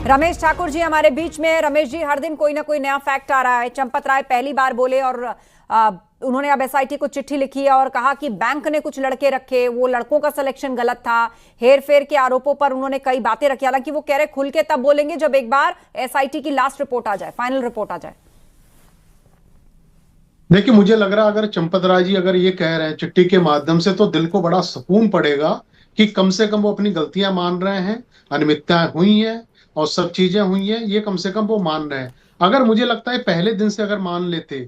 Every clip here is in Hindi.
रमेश ठाकुर जी हमारे बीच में। रमेश जी, हर दिन कोई ना कोई नया फैक्ट आ रहा है। चंपत राय पहली बार बोले और उन्होंने अब एसआईटी को चिट्ठी लिखी है और कहा कि बैंक ने कुछ लड़के रखे, वो लड़कों का सिलेक्शन गलत था, हेर फेर के आरोपों पर उन्होंने कई बातें रखी। हालांकि वो कह रहे खुल के तब बोलेंगे जब एक बार एसआईटी की लास्ट रिपोर्ट आ जाए, फाइनल रिपोर्ट आ जाए। देखिए, मुझे लग रहा है अगर चंपत राय जी अगर ये कह रहे हैं चिट्ठी के माध्यम से, तो दिल को बड़ा सुकून पड़ेगा कि कम से कम वो अपनी गलतियां मान रहे हैं, अनियमितताएं हुई हैं और सब चीजें हुई हैं, ये कम से कम वो मान रहे हैं। अगर मुझे लगता है पहले दिन से अगर मान लेते,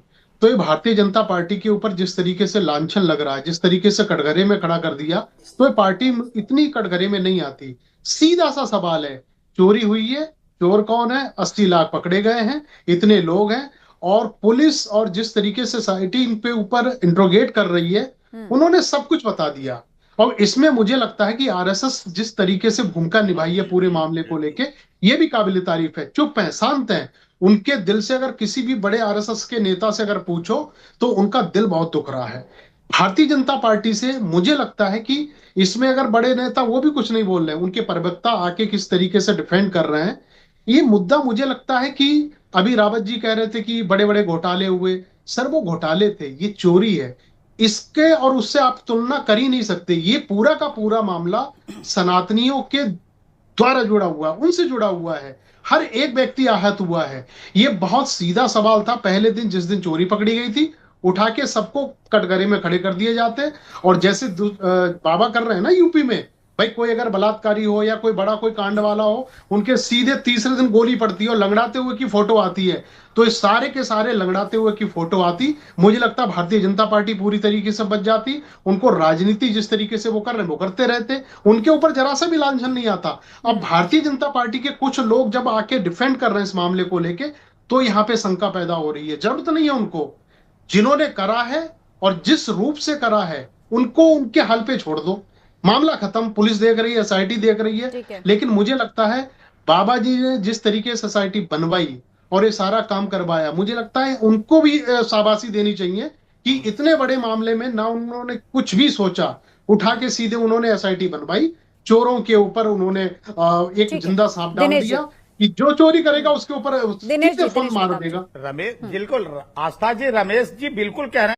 तो ये भारतीय जनता पार्टी के ऊपर जिस तरीके से लांछन लग रहा है, जिस तरीके से कटघरे में खड़ा कर दिया, तो ये पार्टी इतनी कटघरे में नहीं आती। सीधा सा सवाल है, चोरी हुई है, चोर कौन है, 80 लाख पकड़े गए हैं, इतने लोग हैं, और पुलिस और जिस तरीके से सोसाइटी इन पे ऊपर इंट्रोगेट कर रही है, उन्होंने सब कुछ बता दिया। और इसमें मुझे लगता है कि आरएसएस जिस तरीके से भूमिका निभाई है पूरे मामले को लेके, ये भी काबिल तारीफ है। चुप है, शांत है। उनके दिल से अगर किसी भी बड़े आरएसएस के नेता से अगर पूछो, तो उनका दिल बहुत दुख रहा है। भारतीय जनता पार्टी से मुझे लगता है कि इसमें अगर बड़े नेता वो भी कुछ नहीं बोल रहे हैं, उनके प्रवक्ता आके किस तरीके से डिफेंड कर रहे हैं, ये मुद्दा मुझे लगता है कि अभी रावत जी कह रहे थे कि बड़े बड़े घोटाले हुए। सर, वो घोटाले थे, ये चोरी है। इसके और उससे आप तुलना कर ही नहीं सकते। ये पूरा का पूरा मामला सनातनियों के द्वारा जुड़ा हुआ, उनसे जुड़ा हुआ है। हर एक व्यक्ति आहत हुआ है। ये बहुत सीधा सवाल था। पहले दिन जिस दिन चोरी पकड़ी गई थी, उठा के सबको कटघरे में खड़े कर दिए जाते, और जैसे बाबा कर रहे हैं ना यूपी में, भाई कोई अगर बलात्कारी हो या कोई बड़ा कोई कांड वाला हो, उनके सीधे तीसरे दिन गोली पड़ती है और लंगड़ाते हुए की फोटो आती है। तो इस सारे के सारे लंगड़ाते हुए की फोटो आती, मुझे लगता है भारतीय जनता पार्टी पूरी तरीके से बच जाती। उनको राजनीति जिस तरीके से वो कर रहे हैं वो करते रहते, उनके ऊपर जरा सा भी लांछन नहीं आता। अब भारतीय जनता पार्टी के कुछ लोग जब आके डिफेंड कर रहे हैं इस मामले को लेके, तो यहाँ पे शंका पैदा हो रही है। जरूरत नहीं है उनको, जिन्होंने करा है और जिस रूप से करा है, उनको उनके हल पे छोड़ दो। मामला खत्म। पुलिस देख रही है, एसआईटी देख रही है। लेकिन मुझे लगता है बाबा जी ने जिस तरीके से सोसाइटी बनवाई और ये सारा काम करवाया, मुझे लगता है उनको भी शाबाशी देनी चाहिए कि इतने बड़े मामले में ना उन्होंने कुछ भी सोचा, उठा के सीधे उन्होंने एसआईटी बनवाई। चोरों के ऊपर उन्होंने एक जिंदा सांप डाल दिया कि जो चोरी करेगा उसके ऊपर सीधे फन मार देगा। रमेश, बिल्कुल आस्था जी, रमेश जी बिल्कुल कह रहे हैं।